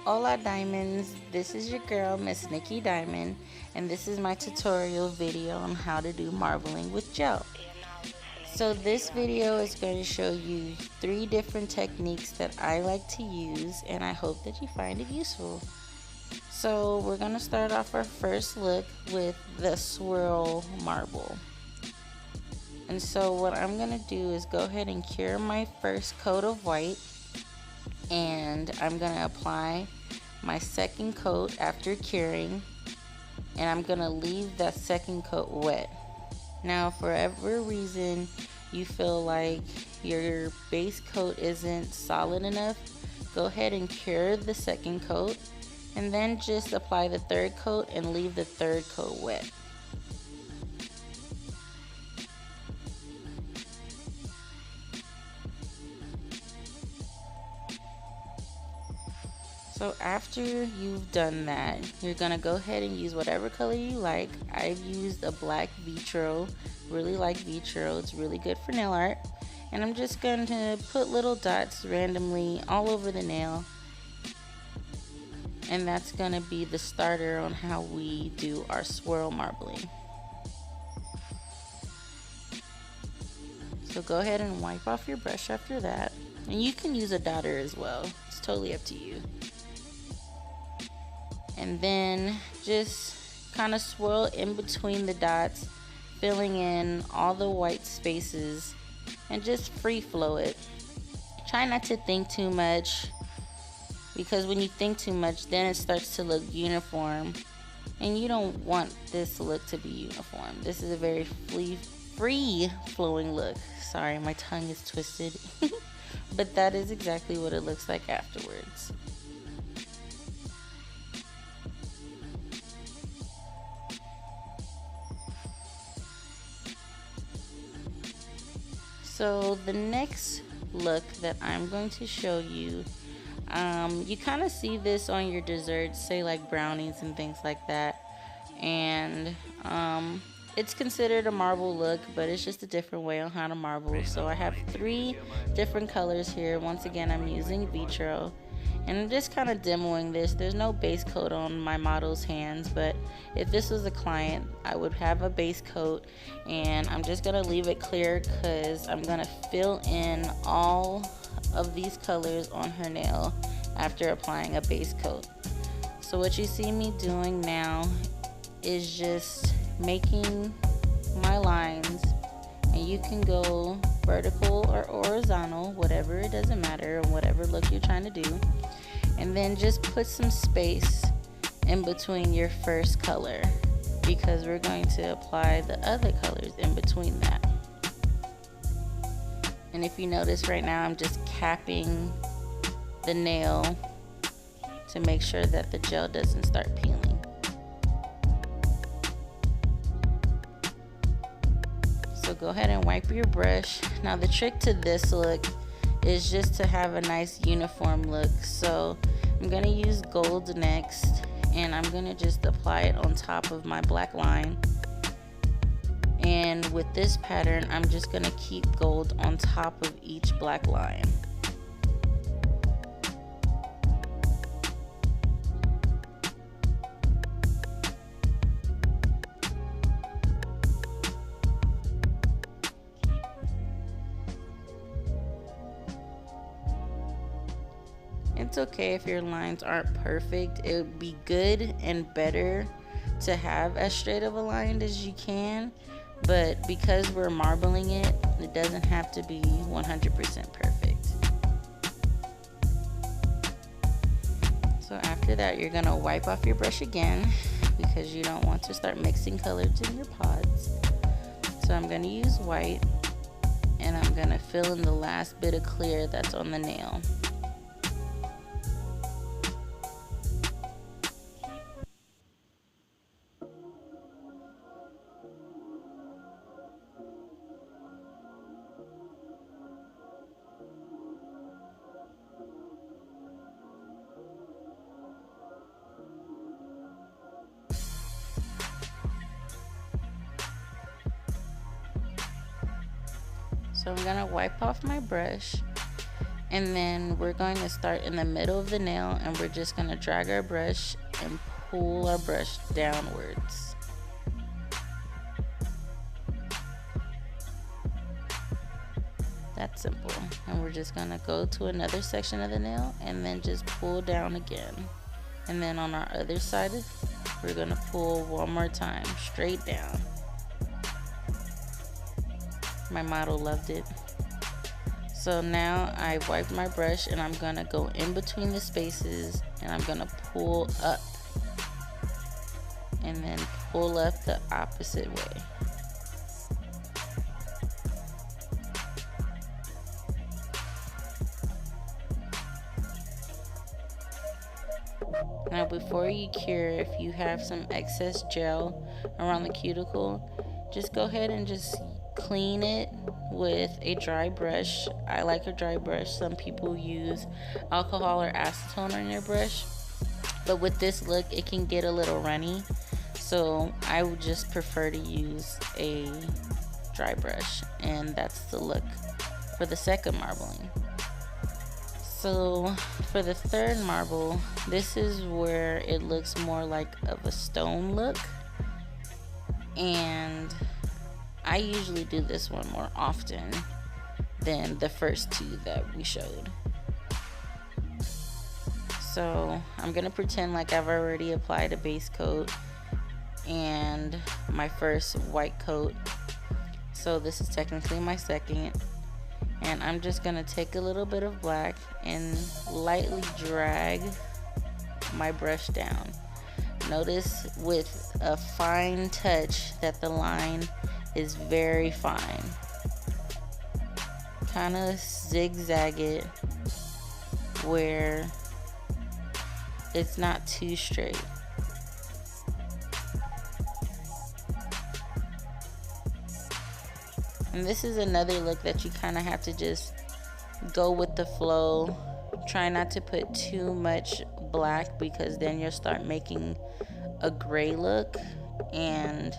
Hola Diamonds, this is your girl Miss Nikki Diamond, and this is my tutorial video on how to do marbling with gel. So this video is going to show you 3 different techniques that I like to use, and I hope that you find it useful. So we're going to start off our first look with the swirl marble. And so what I'm going to do is go ahead and cure my first coat of white, and I'm going to apply my second coat after curing, and I'm going to leave that second coat wet. Now, for whatever reason you feel like your base coat isn't solid enough, go ahead and cure the second coat, and then just apply the third coat and leave the third coat wet. So after you've done that, you're going to go ahead and use whatever color you like. I've used a black vitro. Really like vitro. It's really good for nail art. And I'm just going to put little dots randomly all over the nail. And that's going to be the starter on how we do our swirl marbling. So go ahead and wipe off your brush after that. And you can use a dotter as well. It's totally up to you. And then just kind of swirl in between the dots, filling in all the white spaces, and just free flow it. Try not to think too much, because when you think too much, then it starts to look uniform, and you don't want this look to be uniform. This is a very free flowing look. Sorry, my tongue is twisted. But that is exactly what it looks like afterwards. So the next look that I'm going to show you, you kind of see this on your desserts, say like brownies and things like that, and it's considered a marble look, but it's just a different way on how to marble. So I have 3 different colors here. Once again, I'm using vitro, and I'm just kind of demoing this. There's no base coat on my model's hands, but if this was a client, I would have a base coat, and I'm just gonna leave it clear because I'm gonna fill in all of these colors on her nail after applying a base coat. So what you see me doing now is just making my lines, and you can go vertical or horizontal, whatever, it doesn't matter, whatever look you're trying to do. And then just put some space in between your first color, because we're going to apply the other colors in between that. And if you notice right now, I'm just capping the nail to make sure that the gel doesn't start peeling. So go ahead and wipe your brush. Now the trick to this look is just to have a nice uniform look. So I'm going to use gold next, and I'm going to just apply it on top of my black line. And with this pattern, I'm just going to keep gold on top of each black line. It's okay if your lines aren't perfect. It would be good and better to have as straight of a line as you can, but because we're marbling it, it doesn't have to be 100% perfect. So after that, you're gonna wipe off your brush again, because you don't want to start mixing colors in your pods. So I'm gonna use white, and I'm gonna fill in the last bit of clear that's on the nail. So I'm gonna wipe off my brush, And then we're going to start in the middle of the nail, and we're just going to drag our brush and pull our brush downwards. That's simple. And we're just going to go to another section of the nail and then just pull down again. And then on our other side, we're going to pull one more time, straight down. My model loved it. So now I wiped my brush and I'm gonna go in between the spaces and I'm gonna pull up and then pull up the opposite way. Now before you cure, if you have some excess gel around the cuticle, just go ahead and just clean it with a dry brush. I like a dry brush. Some people use alcohol or acetone on their brush, but with this look it can get a little runny, so I would just prefer to use a dry brush, and that's the look for the second marbling. So for the third marble, this is where it looks more like of a stone look, and I usually do this one more often than the first two that we showed. So I'm gonna pretend like I've already applied a base coat and my first white coat. So this is technically my second. And I'm just gonna take a little bit of black and lightly drag my brush down. Notice with a fine touch that the line is very fine. Kind of zigzag it where it's not too straight. And this is another look that you kind of have to just go with the flow. Try not to put too much black, because then you'll start making a gray look and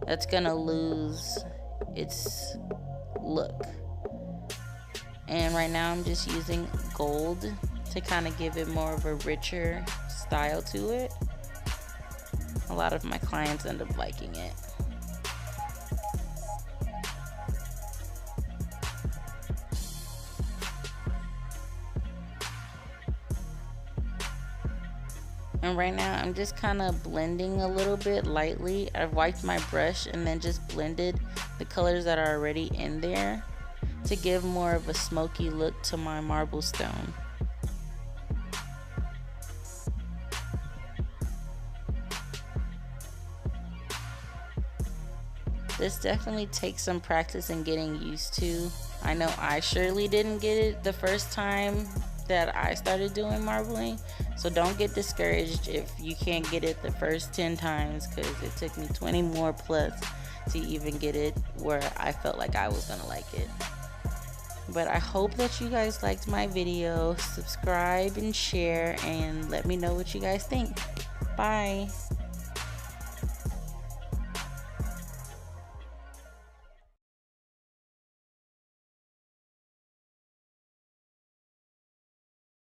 that's gonna lose its look. And right now I'm just using gold to kind of give it more of a richer style to it. A lot of my clients end up liking it. And right now I'm just kind of blending a little bit lightly. I've wiped my brush and then just blended the colors that are already in there to give more of a smoky look to my marble stone. This definitely takes some practice and getting used to. I know I surely didn't get it the first time that I started doing marbling, so don't get discouraged if you can't get it the first 10 times, because it took me 20 more plus to even get it where I felt like I was gonna like it. But I hope that you guys liked my video. Subscribe and share and let me know what you guys think. Bye.